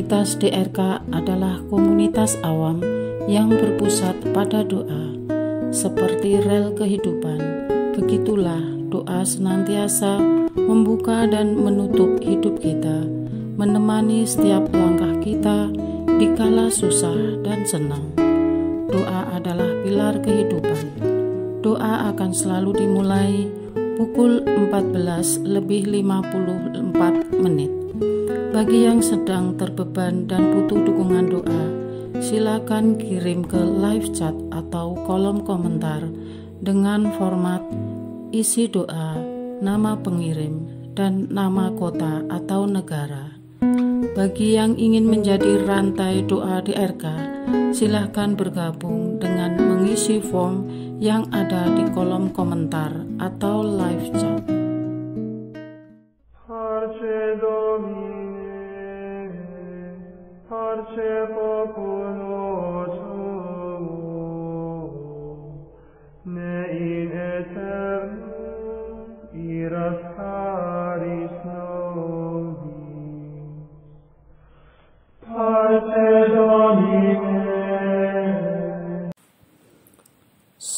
Komunitas DRK adalah komunitas awam yang berpusat pada doa. Seperti rel kehidupan, begitulah doa senantiasa membuka dan menutup hidup kita, menemani setiap langkah kita di kala susah dan senang. Doa adalah pilar kehidupan. Doa akan selalu dimulai pukul 14:54. Bagi yang sedang terbeban dan butuh dukungan doa, silakan kirim ke live chat atau kolom komentar dengan format isi doa, nama pengirim, dan nama kota atau negara. Bagi yang ingin menjadi rantai doa DRK, silakan bergabung dengan mengisi form yang ada di kolom komentar atau live chat.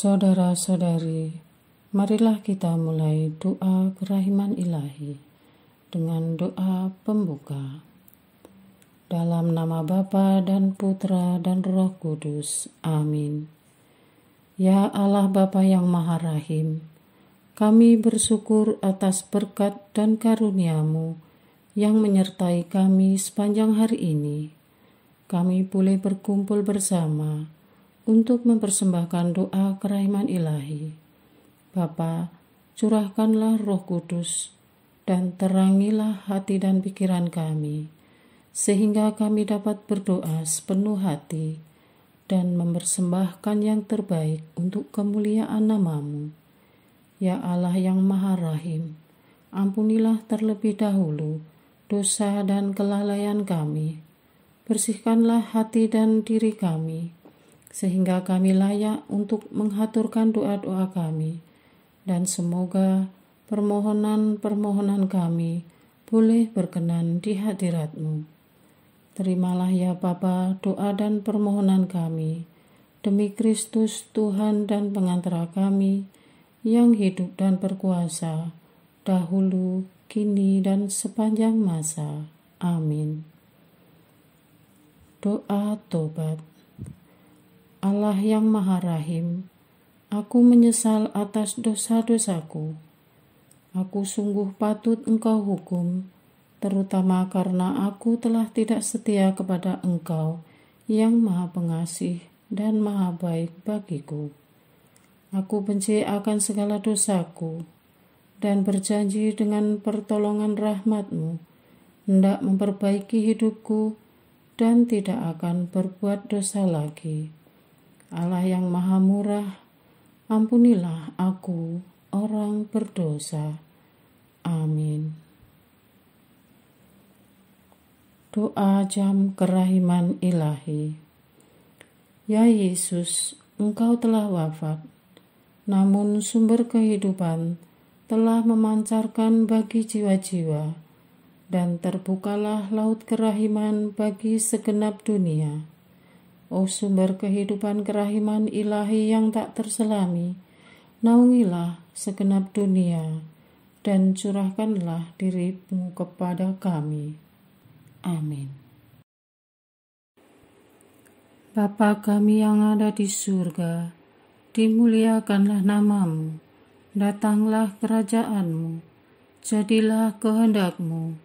Saudara-saudari, marilah kita mulai doa kerahiman ilahi dengan doa pembuka. Dalam nama Bapa dan Putra dan Roh Kudus. Amin. Ya Allah Bapa yang Maha Rahim, kami bersyukur atas berkat dan karunia-Mu yang menyertai kami sepanjang hari ini. Kami boleh berkumpul bersama untuk mempersembahkan doa kerahiman ilahi. Bapa, curahkanlah Roh Kudus dan terangilah hati dan pikiran kami, sehingga kami dapat berdoa sepenuh hati dan mempersembahkan yang terbaik untuk kemuliaan nama-Mu. Ya Allah yang Maha Rahim, ampunilah terlebih dahulu dosa dan kelalaian kami. Bersihkanlah hati dan diri kami, sehingga kami layak untuk menghaturkan doa-doa kami, dan semoga permohonan-permohonan kami boleh berkenan di hadirat-Mu. Terimalah ya Bapa doa dan permohonan kami, demi Kristus Tuhan dan pengantara kami, yang hidup dan berkuasa, dahulu, kini, dan sepanjang masa. Amin. Doa tobat. Allah yang Maha Rahim, aku menyesal atas dosa-dosaku. Aku sungguh patut Engkau hukum, terutama karena aku telah tidak setia kepada Engkau yang Maha Pengasih dan Maha Baik bagiku. Aku benci akan segala dosaku dan berjanji dengan pertolongan rahmat-Mu hendak memperbaiki hidupku dan tidak akan berbuat dosa lagi. Allah yang Maha Murah, ampunilah aku, orang berdosa. Amin. Doa jam kerahiman ilahi. Ya Yesus, Engkau telah wafat, namun sumber kehidupan telah memancarkan bagi jiwa-jiwa, dan terbukalah laut kerahiman bagi segenap dunia. O sumber kehidupan kerahiman ilahi yang tak terselami, naungilah segenap dunia dan curahkanlah diri-Mu kepada kami. Amin. Bapa kami yang ada di surga, dimuliakanlah nama-Mu, datanglah kerajaan-Mu, jadilah kehendak-Mu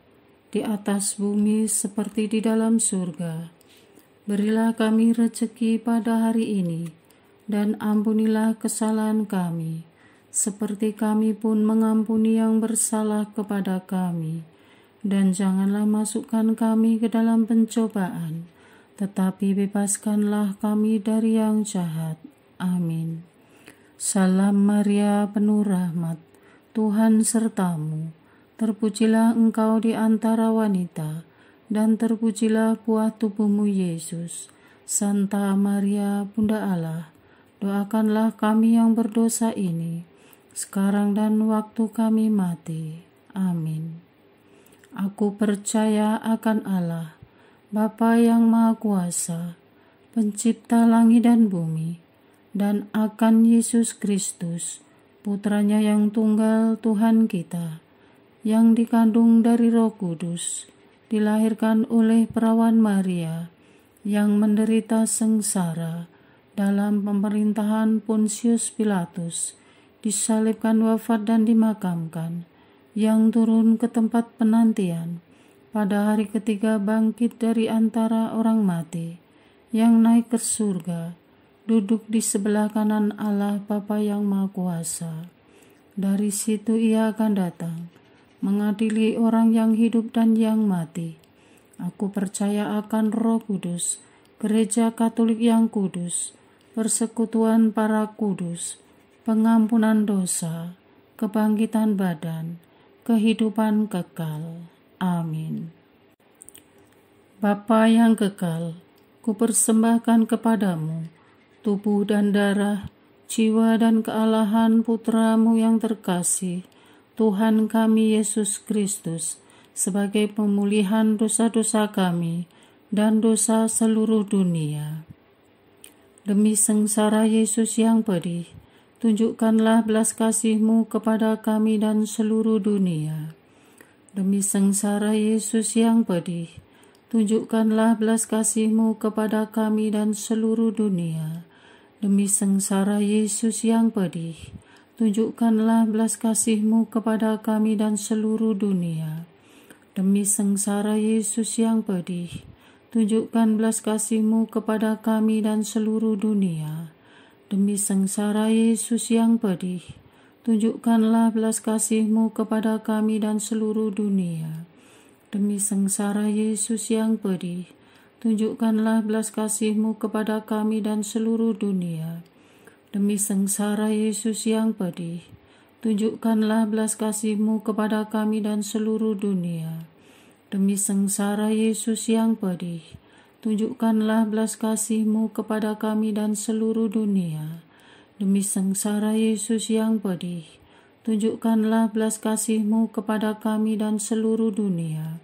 di atas bumi seperti di dalam surga. Berilah kami rezeki pada hari ini, dan ampunilah kesalahan kami, seperti kami pun mengampuni yang bersalah kepada kami. Dan janganlah masukkan kami ke dalam pencobaan, tetapi bebaskanlah kami dari yang jahat. Amin. Salam Maria, penuh rahmat, Tuhan serta-Mu. Terpujilah Engkau di antara wanita, dan terpujilah buah tubuh-Mu Yesus. Santa Maria, Bunda Allah, doakanlah kami yang berdosa ini, sekarang dan waktu kami mati. Amin. Aku percaya akan Allah, Bapa yang Maha Kuasa, Pencipta langit dan bumi, dan akan Yesus Kristus, Putranya yang tunggal Tuhan kita, yang dikandung dari Roh Kudus, dilahirkan oleh perawan Maria, yang menderita sengsara dalam pemerintahan Pontius Pilatus, disalibkan, wafat dan dimakamkan, yang turun ke tempat penantian, pada hari ketiga bangkit dari antara orang mati, yang naik ke surga, duduk di sebelah kanan Allah Bapa yang Maha Kuasa. Dari situ Ia akan datang, mengadili orang yang hidup dan yang mati. Aku percaya akan Roh Kudus, Gereja Katolik yang kudus, persekutuan para kudus, pengampunan dosa, kebangkitan badan, kehidupan kekal. Amin. Bapa yang kekal, kupersembahkan kepadamu tubuh dan darah, jiwa dan kealahan Putramu yang terkasih, Tuhan kami Yesus Kristus, sebagai pemulihan dosa-dosa kami dan dosa seluruh dunia. Demi sengsara Yesus yang pedih, tunjukkanlah belas kasih-Mu kepada kami dan seluruh dunia. Demi sengsara Yesus yang pedih, tunjukkanlah belas kasih-Mu kepada kami dan seluruh dunia. Demi sengsara Yesus yang pedih, tunjukkanlah belas kasih-Mu kepada kami dan seluruh dunia. Demi sengsara Yesus yang pedih, tunjukkan belas kasih-Mu kepada kami dan seluruh dunia. Demi sengsara Yesus yang pedih, tunjukkanlah belas kasih-Mu kepada kami dan seluruh dunia. Demi sengsara Yesus yang pedih, tunjukkanlah belas kasih-Mu kepada kami dan seluruh dunia. Demi sengsara Yesus yang pedih, tunjukkanlah belas kasih-Mu kepada kami dan seluruh dunia. Demi sengsara Yesus yang pedih, tunjukkanlah belas kasih-Mu kepada kami dan seluruh dunia. Demi sengsara Yesus yang pedih, tunjukkanlah belas kasih-Mu kepada kami dan seluruh dunia.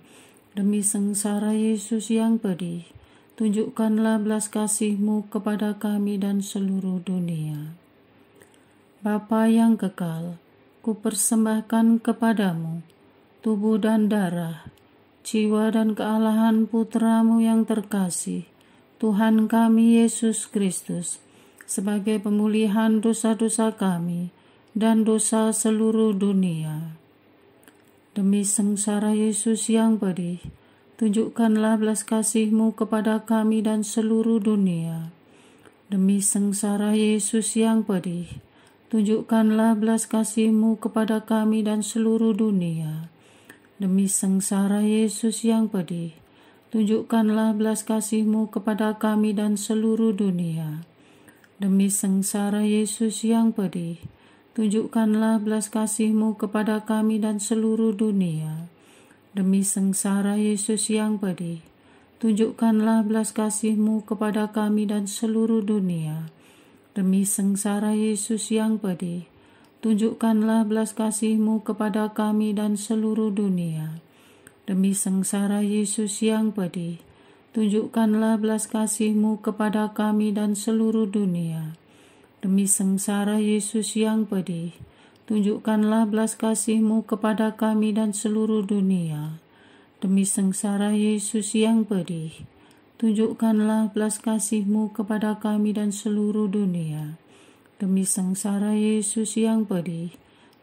Demi sengsara Yesus yang pedih, tunjukkanlah belas kasih-Mu kepada kami dan seluruh dunia. Bapa yang kekal, kupersembahkan kepadamu tubuh dan darah, jiwa dan kealahan Putramu yang terkasih, Tuhan kami Yesus Kristus, sebagai pemulihan dosa-dosa kami dan dosa seluruh dunia. Demi sengsara Yesus yang pedih, tunjukkanlah belas kasih-Mu kepada kami dan seluruh dunia. Demi sengsara Yesus yang pedih, tunjukkanlah belas kasih-Mu kepada kami dan seluruh dunia. Demi sengsara Yesus yang pedih, tunjukkanlah belas kasih-Mu kepada kami dan seluruh dunia. Demi sengsara Yesus yang pedih, tunjukkanlah belas kasih-Mu kepada kami dan seluruh dunia. Demi sengsara Yesus yang pedih, tunjukkanlah belas kasih-Mu kepada kami dan seluruh dunia. Demi sengsara Yesus yang pedih, tunjukkanlah belas kasih-Mu kepada kami dan seluruh dunia. Demi sengsara Yesus yang pedih, tunjukkanlah belas kasih-Mu kepada kami dan seluruh dunia. Demi sengsara Yesus yang pedih, tunjukkanlah belas kasih-Mu kepada kami dan seluruh dunia. Demi sengsara Yesus yang pedih, tunjukkanlah belas kasih-Mu kepada kami dan seluruh dunia. Demi sengsara Yesus yang pedih,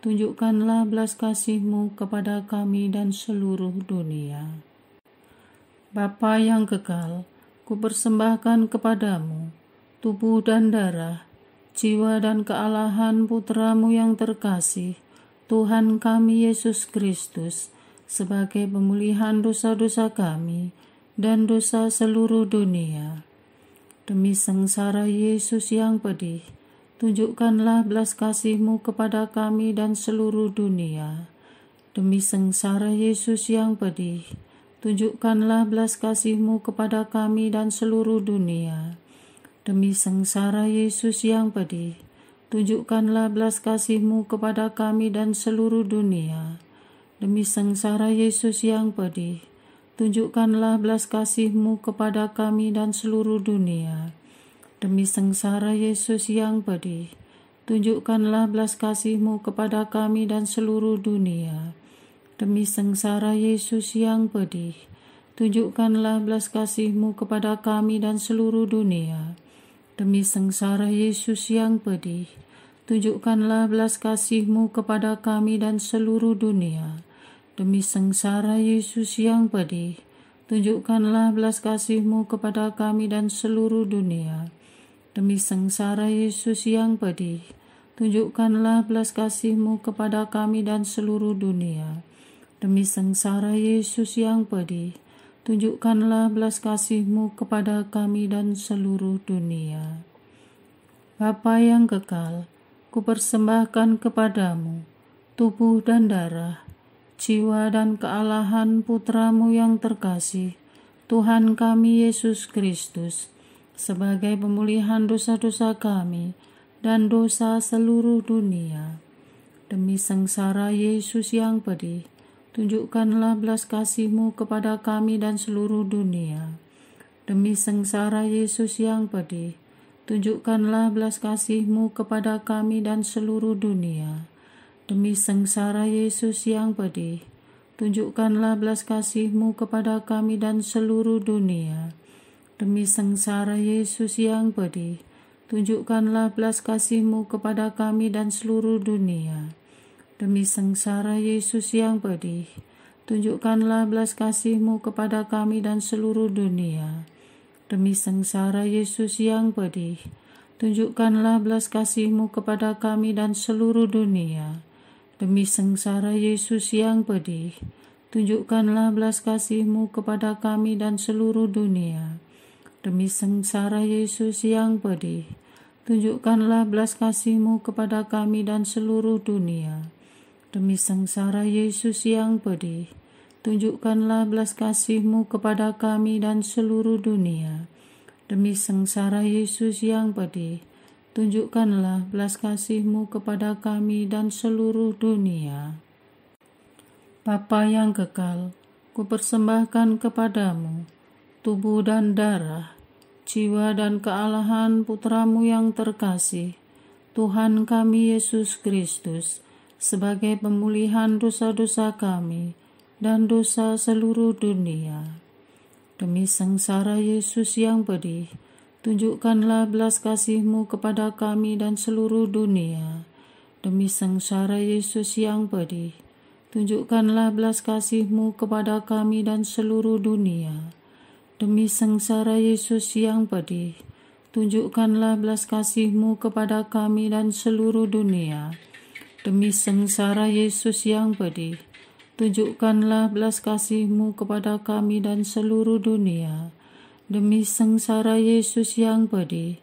tunjukkanlah belas kasih-Mu kepada kami dan seluruh dunia. Bapa yang kekal, kupersembahkan kepadamu tubuh dan darah, jiwa dan kealahan Putramu yang terkasih, Tuhan kami Yesus Kristus, sebagai pemulihan dosa-dosa kami dan dosa seluruh dunia. Demi sengsara Yesus yang pedih, tunjukkanlah belas kasih-Mu kepada kami dan seluruh dunia. Demi sengsara Yesus yang pedih, tunjukkanlah belas kasih-Mu kepada kami dan seluruh dunia. Demi sengsara Yesus yang pedih, tunjukkanlah belas kasih-Mu kepada kami dan seluruh dunia. Demi sengsara Yesus yang pedih, tunjukkanlah belas kasih-Mu kepada kami dan seluruh dunia. Demi sengsara Yesus yang pedih, tunjukkanlah belas kasih-Mu kepada kami dan seluruh dunia. Demi sengsara Yesus yang pedih, tunjukkanlah belas kasih-Mu kepada kami dan seluruh dunia. Demi sengsara Yesus yang pedih, tunjukkanlah belas kasih-Mu kepada kami dan seluruh dunia. Demi sengsara Yesus yang pedih, tunjukkanlah belas kasih-Mu kepada kami dan seluruh dunia. Demi sengsara Yesus yang pedih, tunjukkanlah belas kasih-Mu kepada kami dan seluruh dunia. Demi sengsara Yesus yang pedih, tunjukkanlah belas kasih-Mu kepada kami dan seluruh dunia. Bapa yang kekal, kupersembahkan kepadamu tubuh dan darah, jiwa dan kealahan Putra-Mu yang terkasih, Tuhan kami Yesus Kristus, sebagai pemulihan dosa-dosa kami dan dosa seluruh dunia. Demi sengsara Yesus yang pedih, tunjukkanlah belas kasih-Mu kepada kami dan seluruh dunia. Demi sengsara Yesus yang pedih, tunjukkanlah belas kasih-Mu kepada kami dan seluruh dunia. Demi sengsara Yesus yang pedih, tunjukkanlah belas kasih-Mu kepada kami dan seluruh dunia. Demi sengsara Yesus yang pedih, tunjukkanlah belas kasih-Mu kepada kami dan seluruh dunia. Demi sengsara Yesus yang pedih, tunjukkanlah belas kasih-Mu kepada kami dan seluruh dunia. Demi sengsara Yesus yang pedih, tunjukkanlah belas kasih-Mu kepada kami dan seluruh dunia. Demi sengsara Yesus yang pedih, tunjukkanlah belas kasih-Mu kepada kami dan seluruh dunia. Demi sengsara Yesus yang pedih, tunjukkanlah belas kasih-Mu kepada kami dan seluruh dunia. Demi sengsara Yesus yang pedih, tunjukkanlah belas kasih-Mu kepada kami dan seluruh dunia. Demi sengsara Yesus yang pedih, tunjukkanlah belas kasih-Mu kepada kami dan seluruh dunia. Bapa yang kekal, kupersembahkan kepadamu tubuh dan darah, jiwa dan kealahan Putra-Mu yang terkasih, Tuhan kami Yesus Kristus, sebagai pemulihan dosa-dosa kami dan dosa seluruh dunia. Demi sengsara Yesus yang pedih, tunjukkanlah belas kasih-Mu kepada kami dan seluruh dunia. Demi sengsara Yesus yang pedih, tunjukkanlah belas kasih-Mu kepada kami dan seluruh dunia. Demi sengsara Yesus yang pedih, tunjukkanlah belas kasih-Mu kepada kami dan seluruh dunia. Demi sengsara Yesus yang pedih, tunjukkanlah belas kasih-Mu kepada kami dan seluruh dunia. Demi sengsara Yesus yang pedih,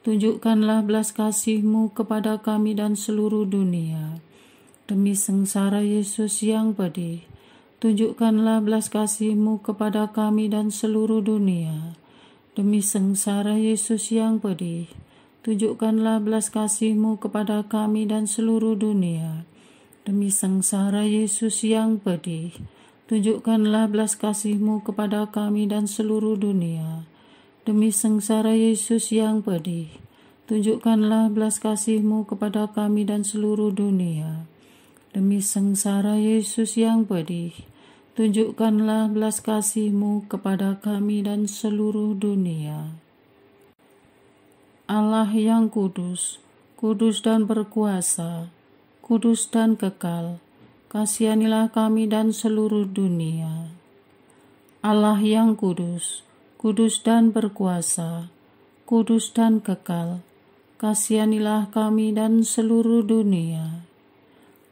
tunjukkanlah belas kasih-Mu kepada kami dan seluruh dunia. Demi sengsara Yesus yang pedih, tunjukkanlah belas kasih-Mu kepada kami dan seluruh dunia. Demi sengsara Yesus yang pedih, tunjukkanlah belas kasih-Mu kepada kami dan seluruh dunia. Demi sengsara Yesus yang pedih, tunjukkanlah belas kasih-Mu kepada kami dan seluruh dunia. Demi sengsara Yesus yang pedih, tunjukkanlah belas kasih-Mu kepada kami dan seluruh dunia. Demi sengsara Yesus yang pedih, tunjukkanlah belas kasih-Mu kepada kami dan seluruh dunia. Allah yang kudus, kudus dan berkuasa, kudus dan kekal, kasihanilah kami dan seluruh dunia. Allah yang kudus, kudus dan berkuasa, kudus dan kekal, kasihanilah kami dan seluruh dunia.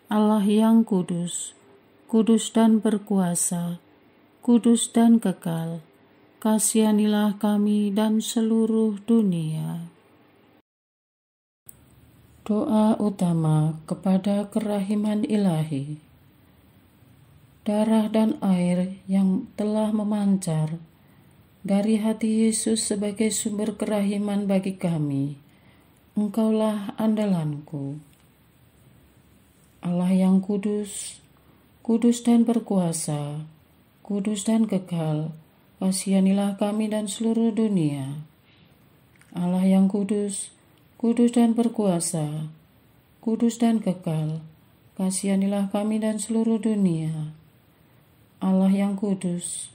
Allah yang kudus, kudus dan berkuasa, kudus dan kekal, kasihanilah kami dan seluruh dunia. Doa utama kepada kerahiman ilahi. Darah dan air yang telah memancar dari hati Yesus sebagai sumber kerahiman bagi kami, Engkaulah andalanku. Allah yang kudus, kudus dan berkuasa, kudus dan kekal, kasihanilah kami dan seluruh dunia. Allah yang kudus, kudus dan berkuasa, kudus dan kekal, kasihanilah kami dan seluruh dunia. Allah yang kudus,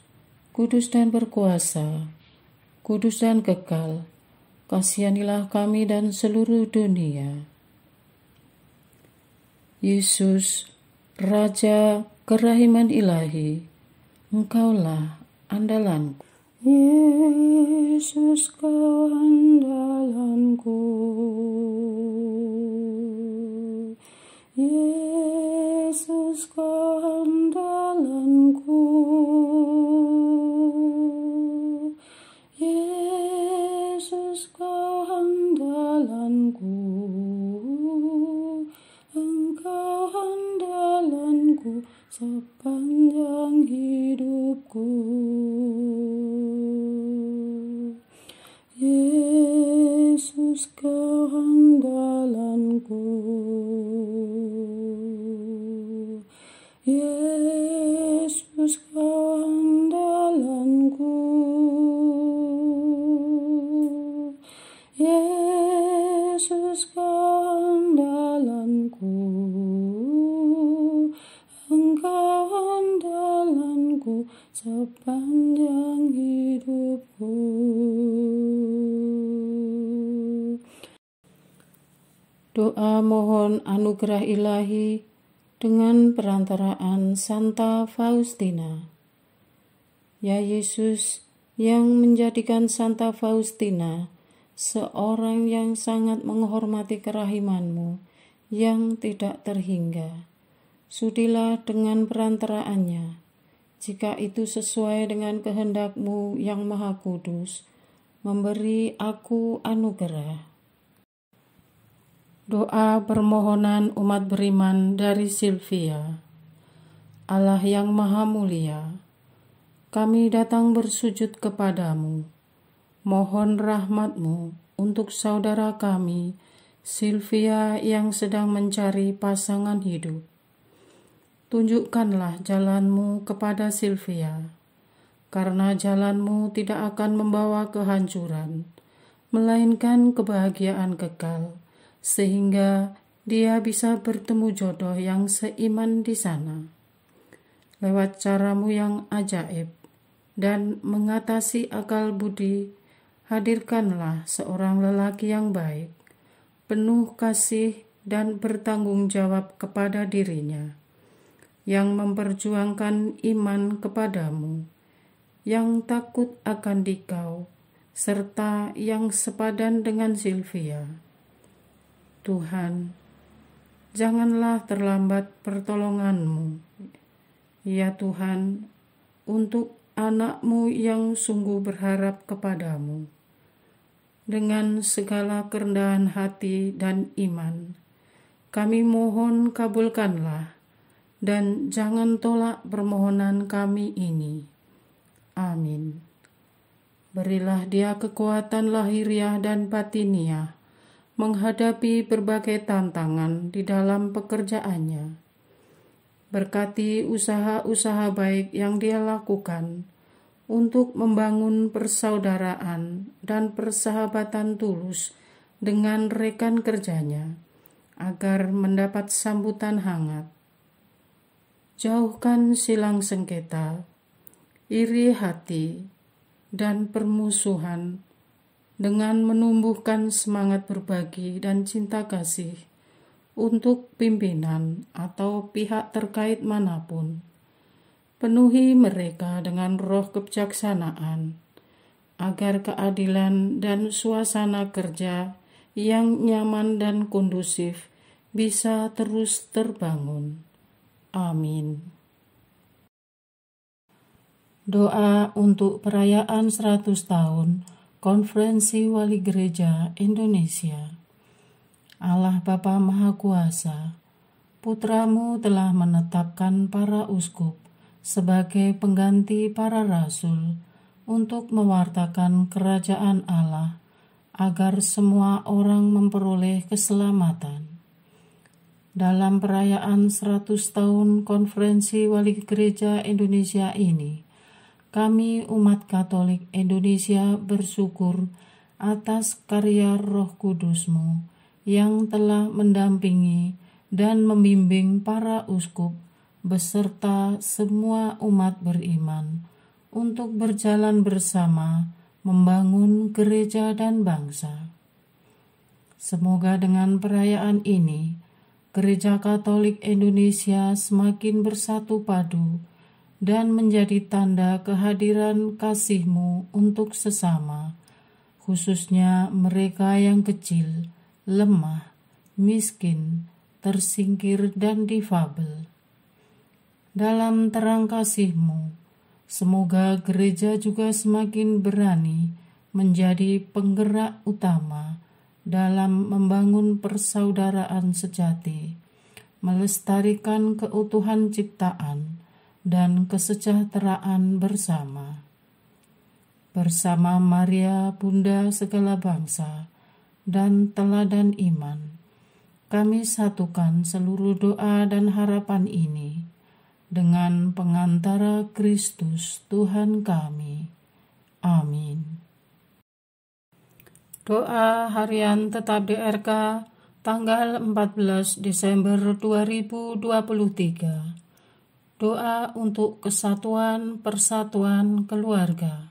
kudus dan berkuasa, kudus dan kekal, kasihanilah kami dan seluruh dunia. Yesus, Raja kerahiman ilahi, Engkaulah andalanku. Yesus, Kau andalanku. Yesus, Kau andalanku. Yesus, Kau andalanku. Engkau andalanku sepanjang hidupku. Yesus, Kau andalanku. Yesus, Kau andalanku. Yesus, Kau andalanku. Engkau andalanku sepanjang hidupku. Doa mohon anugerah ilahi dengan perantaraan Santa Faustina. Ya Yesus, yang menjadikan Santa Faustina seorang yang sangat menghormati kerahiman-Mu yang tidak terhingga, sudilah dengan perantaraannya, jika itu sesuai dengan kehendak-Mu yang maha kudus, memberi aku anugerah. Doa permohonan umat beriman dari Silvia. Allah yang maha mulia, kami datang bersujud kepadamu, mohon rahmat-Mu untuk saudara kami, Silvia yang sedang mencari pasangan hidup. Tunjukkanlah jalan-Mu kepada Silvia, karena jalan-Mu tidak akan membawa kehancuran, melainkan kebahagiaan kekal, sehingga dia bisa bertemu jodoh yang seiman di sana. Lewat cara-Mu yang ajaib dan mengatasi akal budi, hadirkanlah seorang lelaki yang baik, penuh kasih dan bertanggung jawab kepada dirinya, yang memperjuangkan iman kepadamu, yang takut akan Dikau, serta yang sepadan dengan Silvia. Tuhan, janganlah terlambat pertolongan-Mu, ya Tuhan, untuk anak-Mu yang sungguh berharap kepadamu. Dengan segala kerendahan hati dan iman, kami mohon kabulkanlah, dan jangan tolak permohonan kami ini. Amin. Berilah dia kekuatan lahiriah dan batiniah, menghadapi berbagai tantangan di dalam pekerjaannya. Berkati usaha-usaha baik yang dia lakukan untuk membangun persaudaraan dan persahabatan tulus dengan rekan kerjanya, agar mendapat sambutan hangat. Jauhkan silang sengketa, iri hati, dan permusuhan, dengan menumbuhkan semangat berbagi dan cinta kasih untuk pimpinan atau pihak terkait manapun. Penuhi mereka dengan roh kebijaksanaan, agar keadilan dan suasana kerja yang nyaman dan kondusif bisa terus terbangun. Amin. Doa untuk perayaan 100 tahun Konferensi Wali Gereja Indonesia. Allah Bapa Maha Kuasa, Putra-Mu telah menetapkan para uskup sebagai pengganti para rasul untuk mewartakan kerajaan Allah, agar semua orang memperoleh keselamatan. dalam perayaan 100 tahun Konferensi Wali Gereja Indonesia ini, kami umat Katolik Indonesia bersyukur atas karya Roh Kudus-Mu yang telah mendampingi dan membimbing para uskup beserta semua umat beriman untuk berjalan bersama membangun gereja dan bangsa. Semoga dengan perayaan ini, Gereja Katolik Indonesia semakin bersatu padu dan menjadi tanda kehadiran kasih-Mu untuk sesama, khususnya mereka yang kecil, lemah, miskin, tersingkir, dan difabel. Dalam terang kasih-Mu, semoga gereja juga semakin berani menjadi penggerak utama dalam membangun persaudaraan sejati, melestarikan keutuhan ciptaan dan kesejahteraan bersama. Bersama Maria, Bunda segala bangsa, dan teladan iman, kami satukan seluruh doa dan harapan ini dengan pengantara Kristus Tuhan kami. Amin. Doa harian tetap DRK tanggal 14 Desember 2023. Doa untuk kesatuan persatuan keluarga.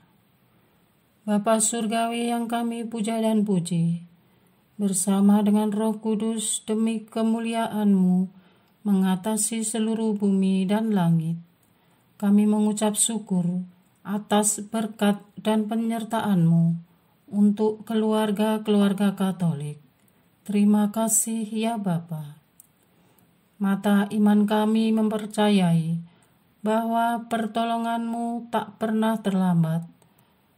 Bapa Surgawi yang kami puja dan puji, bersama dengan Roh Kudus demi kemuliaan-Mu mengatasi seluruh bumi dan langit, kami mengucap syukur atas berkat dan penyertaan-Mu untuk keluarga-keluarga Katolik. Terima kasih ya Bapa. Mata iman kami mempercayai bahwa pertolongan-Mu tak pernah terlambat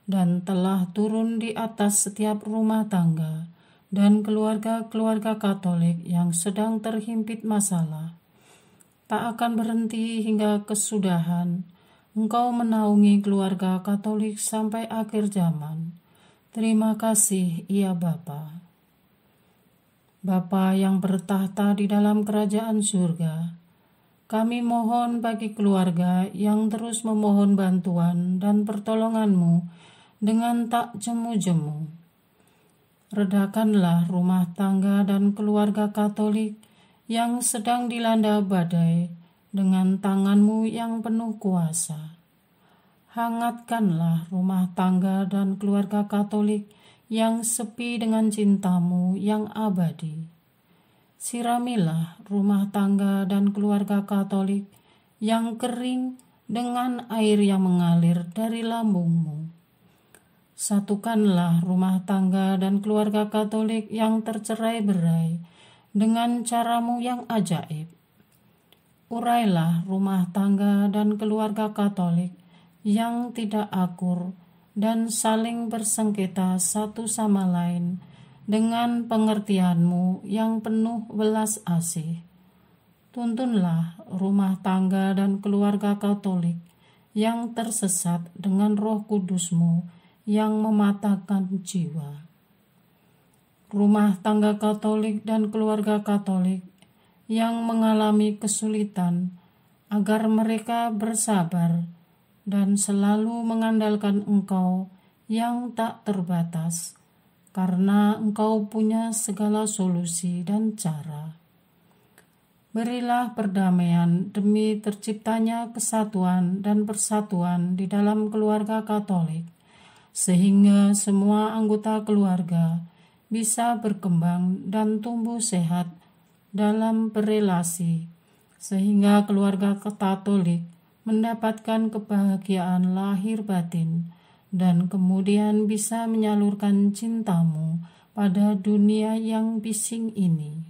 dan telah turun di atas setiap rumah tangga dan keluarga-keluarga Katolik yang sedang terhimpit masalah. Tak akan berhenti hingga kesudahan. Engkau menaungi keluarga Katolik sampai akhir zaman. Terima kasih ya Bapa. Bapa yang bertahta di dalam kerajaan surga, kami mohon bagi keluarga yang terus memohon bantuan dan pertolongan-Mu dengan tak jemu-jemu. Redakanlah rumah tangga dan keluarga Katolik yang sedang dilanda badai dengan tangan-Mu yang penuh kuasa. Hangatkanlah rumah tangga dan keluarga Katolik yang sepi dengan cinta-Mu yang abadi. Siramilah rumah tangga dan keluarga Katolik yang kering dengan air yang mengalir dari lambung-Mu. Satukanlah rumah tangga dan keluarga Katolik yang tercerai-berai dengan cara-Mu yang ajaib. Urailah rumah tangga dan keluarga Katolik yang tidak akur dan saling bersengketa satu sama lain dengan pengertian-Mu yang penuh welas asih. Tuntunlah rumah tangga dan keluarga Katolik yang tersesat dengan Roh Kudus-Mu yang mematahkan jiwa. Rumah tangga Katolik dan keluarga Katolik yang mengalami kesulitan, agar mereka bersabar dan selalu mengandalkan Engkau yang tak terbatas, karena Engkau punya segala solusi dan cara. Berilah perdamaian demi terciptanya kesatuan dan persatuan di dalam keluarga Katolik, sehingga semua anggota keluarga bisa berkembang dan tumbuh sehat dalam berelasi, sehingga keluarga Katolik mendapatkan kebahagiaan lahir batin dan kemudian bisa menyalurkan cinta-Mu pada dunia yang bising ini.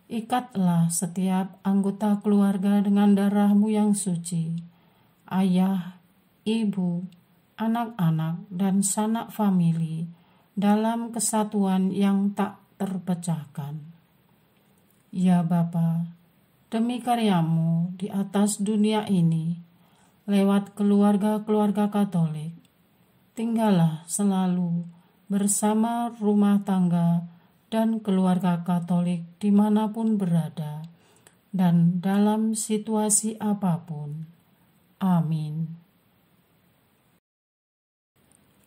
Ikatlah setiap anggota keluarga dengan darah-Mu yang suci, ayah, ibu, anak-anak, dan sanak famili dalam kesatuan yang tak terpecahkan. Ya Bapa, demi karya-Mu di atas dunia ini, lewat keluarga-keluarga Katolik, tinggallah selalu bersama rumah tangga dan keluarga Katolik dimanapun berada, dan dalam situasi apapun. Amin.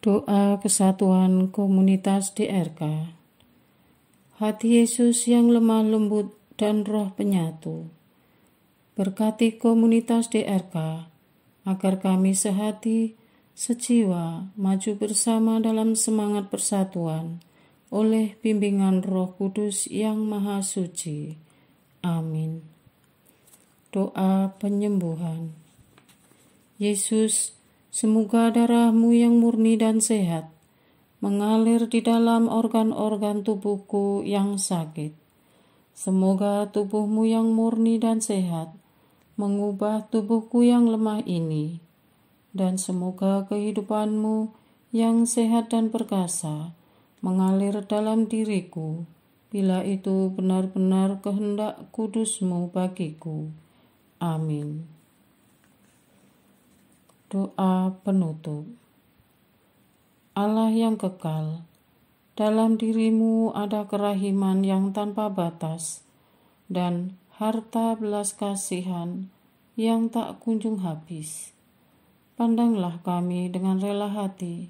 Doa kesatuan komunitas DRK. Hati Yesus yang lemah lembut dan roh penyatu, berkati komunitas DRK, agar kami sehati, sejiwa, maju bersama dalam semangat persatuan, oleh bimbingan Roh Kudus yang Maha Suci. Amin. Doa penyembuhan. Yesus, semoga darah-Mu yang murni dan sehat mengalir di dalam organ-organ tubuhku yang sakit. Semoga tubuh-Mu yang murni dan sehat mengubah tubuhku yang lemah ini, dan semoga kehidupan-Mu yang sehat dan perkasa mengalir dalam diriku, bila itu benar-benar kehendak kudus-Mu bagiku. Amin. Doa penutup. Allah yang kekal, dalam diri-Mu ada kerahiman yang tanpa batas dan harta belas kasihan yang tak kunjung habis. Pandanglah kami dengan rela hati,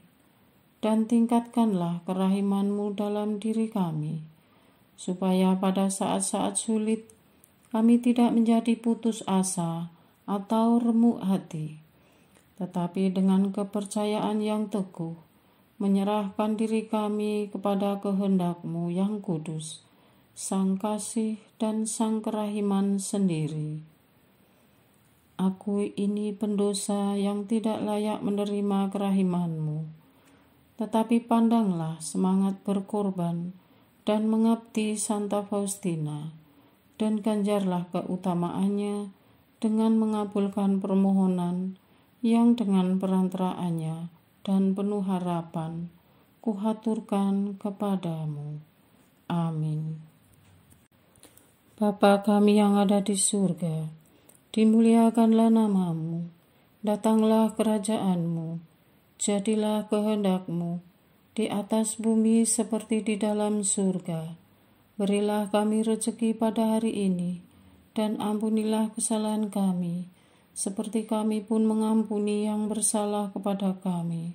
dan tingkatkanlah kerahiman-Mu dalam diri kami, supaya pada saat-saat sulit kami tidak menjadi putus asa atau remuk hati, tetapi dengan kepercayaan yang teguh menyerahkan diri kami kepada kehendak-Mu yang kudus, Sang Kasih dan Sang Kerahiman sendiri. Aku ini pendosa yang tidak layak menerima kerahiman-Mu, tetapi pandanglah semangat berkorban dan mengabdi Santa Faustina, dan ganjarlah keutamaannya dengan mengabulkan permohonan yang dengan perantaraannya dan penuh harapan kuhaturkan kepadamu. Amin. Bapa kami yang ada di surga, dimuliakanlah nama-Mu, datanglah kerajaan-Mu, jadilah kehendak-Mu di atas bumi seperti di dalam surga. Berilah kami rezeki pada hari ini, dan ampunilah kesalahan kami, seperti kami pun mengampuni yang bersalah kepada kami.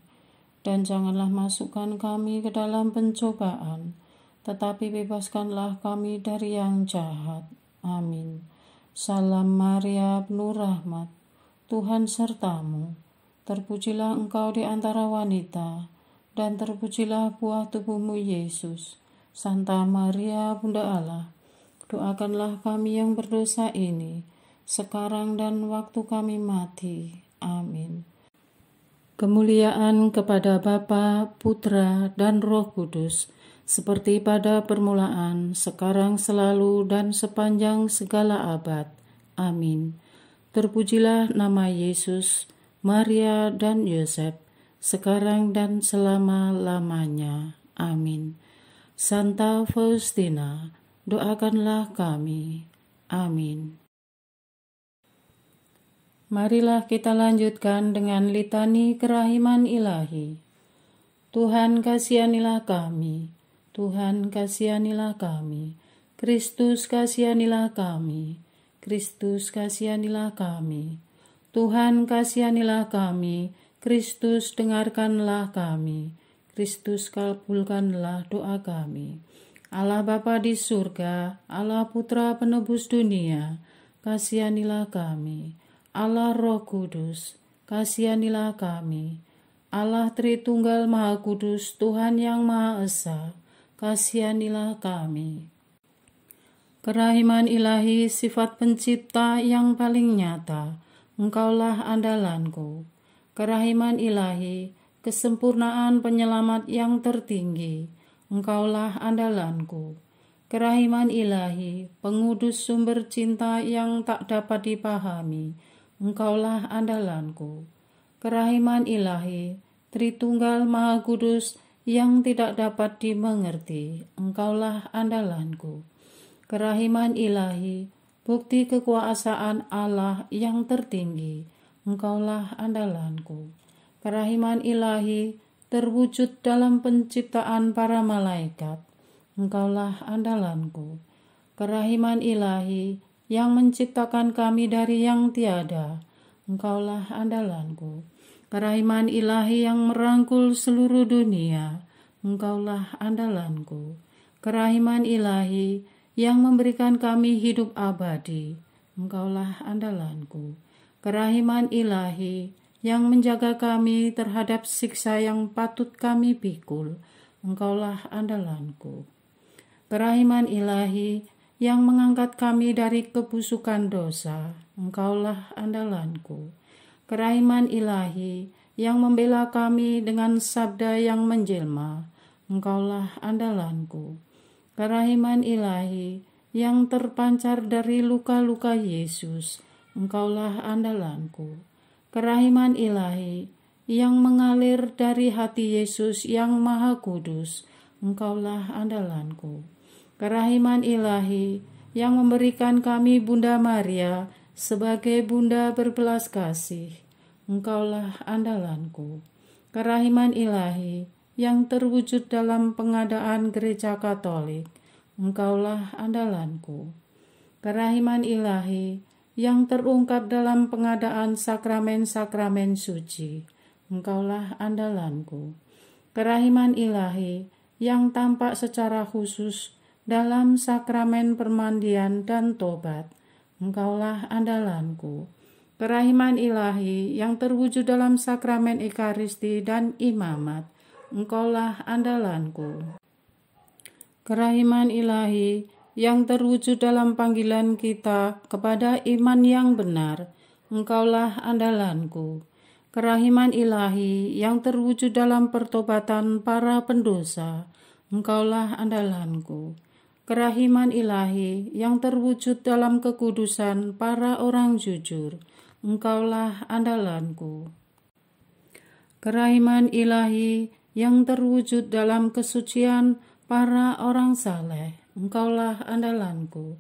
Dan janganlah masukkan kami ke dalam pencobaan, tetapi bebaskanlah kami dari yang jahat. Amin. Salam Maria, penuh rahmat, Tuhan sertamu. Terpujilah engkau di antara wanita, dan terpujilah buah tubuhmu Yesus. Santa Maria, Bunda Allah, doakanlah kami yang berdosa ini, sekarang dan waktu kami mati. Amin. Kemuliaan kepada Bapa, Putra, dan Roh Kudus, seperti pada permulaan, sekarang, selalu, dan sepanjang segala abad. Amin. Terpujilah nama Yesus, Maria, dan Yosef, sekarang dan selama-lamanya. Amin. Santa Faustina, doakanlah kami. Amin. Marilah kita lanjutkan dengan litani kerahiman ilahi. Tuhan kasihanilah kami, Tuhan kasihanilah kami, Kristus kasihanilah kami, Kristus kasihanilah kami, Tuhan kasihanilah kami, Kristus dengarkanlah kami, Kristus kabulkanlah doa kami. Allah Bapa di surga, Allah Putra penebus dunia, kasihanilah kami. Allah Roh Kudus, kasihanilah kami. Allah Tritunggal Maha Kudus, Tuhan yang Maha Esa, kasihanilah kami. Kerahiman ilahi, sifat pencipta yang paling nyata, Engkaulah andalanku. Kerahiman ilahi, kesempurnaan penyelamat yang tertinggi, Engkaulah andalanku. Kerahiman ilahi, pengudus sumber cinta yang tak dapat dipahami, Engkaulah andalanku. Kerahiman ilahi, Tritunggal Maha Kudus yang tidak dapat dimengerti, Engkaulah andalanku. Kerahiman ilahi, bukti kekuasaan Allah yang tertinggi, Engkaulah andalanku. Kerahiman ilahi, terwujud dalam penciptaan para malaikat, Engkaulah andalanku. Kerahiman ilahi yang menciptakan kami dari yang tiada, Engkaulah andalanku. Kerahiman ilahi yang merangkul seluruh dunia, Engkaulah andalanku. Kerahiman ilahi yang memberikan kami hidup abadi, Engkaulah andalanku. Kerahiman ilahi yang menjaga kami terhadap siksa yang patut kami pikul, Engkaulah andalanku. Kerahiman ilahi yang mengangkat kami dari kebusukan dosa, Engkaulah andalanku. Kerahiman ilahi yang membela kami dengan sabda yang menjelma, Engkaulah andalanku. Kerahiman ilahi yang terpancar dari luka-luka Yesus, Engkaulah andalanku. Kerahiman ilahi yang mengalir dari hati Yesus yang Maha Kudus, Engkaulah andalanku. Kerahiman ilahi yang memberikan kami Bunda Maria sebagai Bunda berbelas kasih, Engkaulah andalanku. Kerahiman ilahi yang terwujud dalam pengadaan Gereja Katolik, Engkaulah andalanku. Kerahiman ilahi yang terungkap dalam pengadaan sakramen-sakramen suci, Engkaulah andalanku. Kerahiman ilahi yang tampak secara khusus dalam sakramen permandian dan tobat, Engkaulah andalanku. Kerahiman ilahi yang terwujud dalam sakramen ekaristi dan imamat, Engkaulah andalanku. Kerahiman ilahi yang terwujud dalam panggilan kita kepada iman yang benar, Engkaulah andalanku. Kerahiman ilahi yang terwujud dalam pertobatan para pendosa, Engkaulah andalanku. Kerahiman ilahi yang terwujud dalam kekudusan para orang jujur, Engkaulah andalanku. Kerahiman ilahi yang terwujud dalam kesucian para orang saleh, Engkaulah andalanku.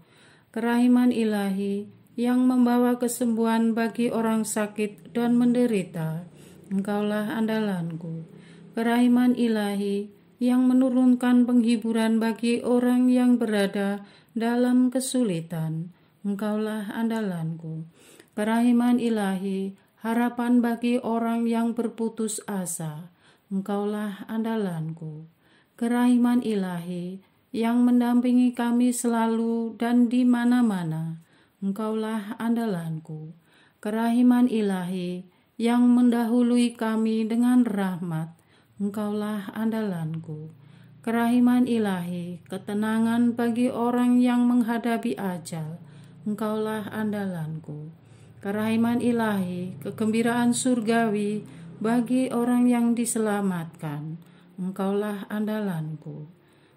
Kerahiman ilahi yang membawa kesembuhan bagi orang sakit dan menderita, Engkaulah andalanku. Kerahiman ilahi yang menurunkan penghiburan bagi orang yang berada dalam kesulitan, Engkaulah andalanku. Kerahiman ilahi, harapan bagi orang yang berputus asa, Engkaulah andalanku. Kerahiman ilahi yang mendampingi kami selalu dan di mana-mana, Engkaulah andalanku. Kerahiman ilahi yang mendahului kami dengan rahmat, Engkaulah andalanku. Kerahiman ilahi, ketenangan bagi orang yang menghadapi ajal, Engkaulah andalanku. Kerahiman ilahi, kegembiraan surgawi bagi orang yang diselamatkan, Engkaulah andalanku.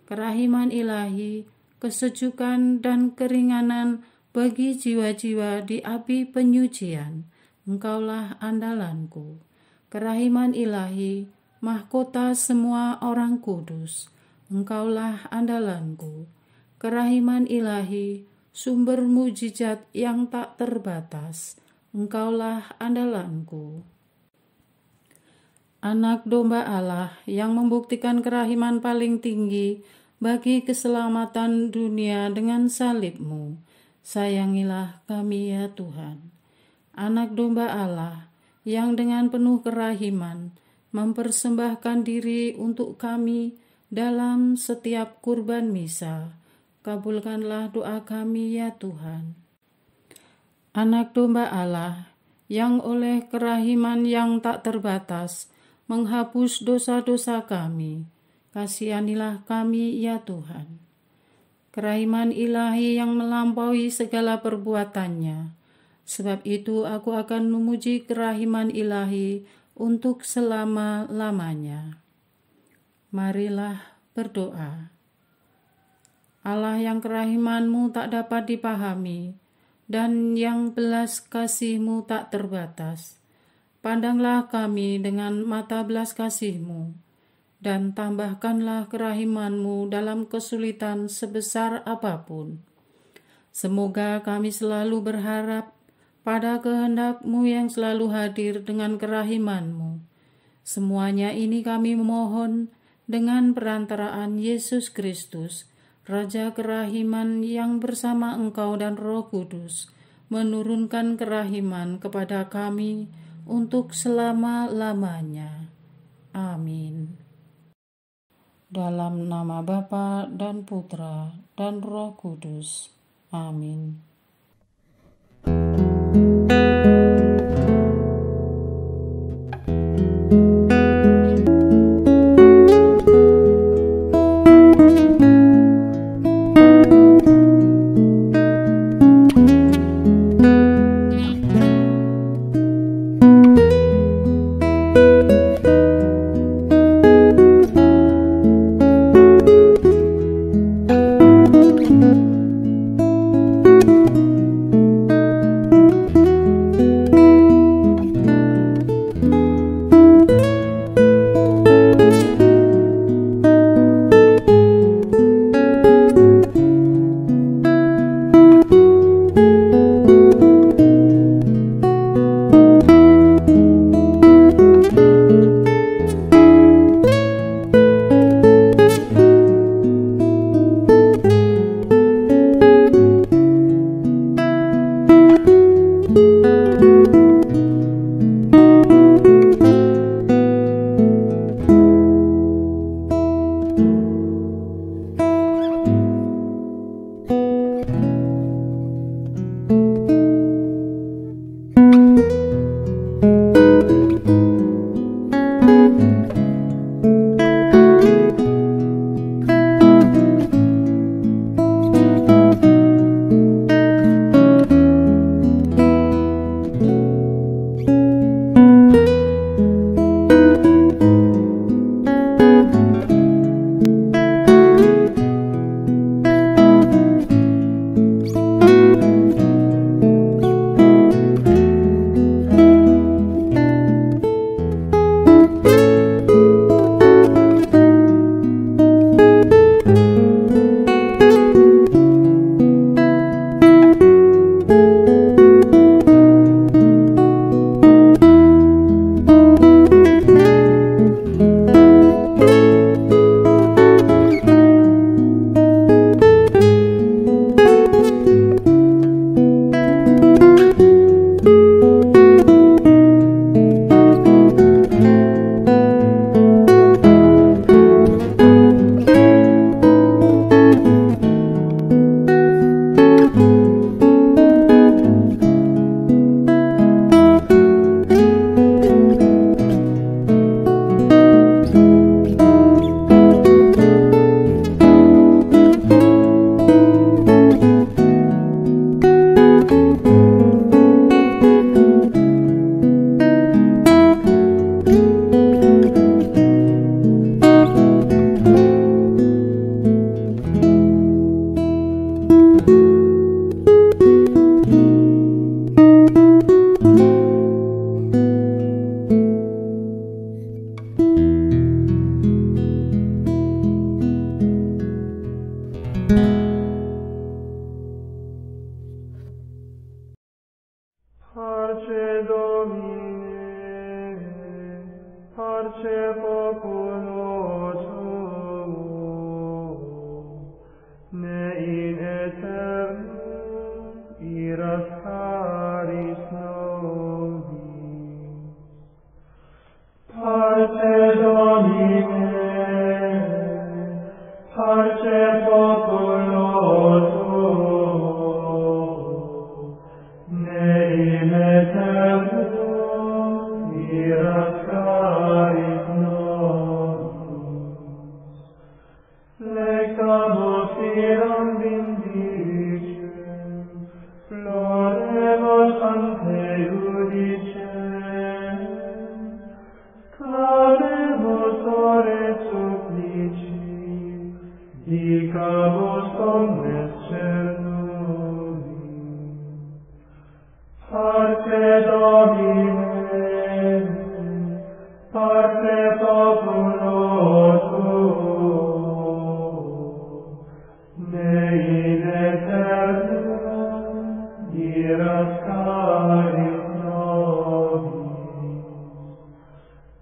Kerahiman ilahi, kesejukan dan keringanan bagi jiwa-jiwa di api penyucian, Engkaulah andalanku. Kerahiman ilahi, mahkota semua orang kudus, Engkaulah andalanku. Kerahiman ilahi, sumber mujizat yang tak terbatas, Engkaulah andalanku. Anak domba Allah yang membuktikan kerahiman paling tinggi bagi keselamatan dunia dengan salib-Mu, sayangilah kami ya Tuhan. Anak domba Allah yang dengan penuh kerahiman mempersembahkan diri untuk kami dalam setiap kurban misa, kabulkanlah doa kami ya Tuhan. Anak domba Allah yang oleh kerahiman yang tak terbatas menghapus dosa-dosa kami, kasihanilah kami ya Tuhan. Kerahiman ilahi yang melampaui segala perbuatannya, sebab itu aku akan memuji kerahiman ilahi untuk selama-lamanya. Marilah berdoa. Allah yang kerahiman-Mu tak dapat dipahami dan yang belas kasih-Mu tak terbatas, pandanglah kami dengan mata belas kasih-Mu dan tambahkanlah kerahiman-Mu dalam kesulitan sebesar apapun. Semoga kami selalu berharap pada kehendak-Mu yang selalu hadir dengan kerahiman-Mu. Semuanya ini kami memohon dengan perantaraan Yesus Kristus, Raja kerahiman yang bersama Engkau dan Roh Kudus, menurunkan kerahiman kepada kami untuk selama-lamanya. Amin. Dalam nama Bapa dan Putra dan Roh Kudus. Amin.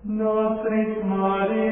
Nostris Maria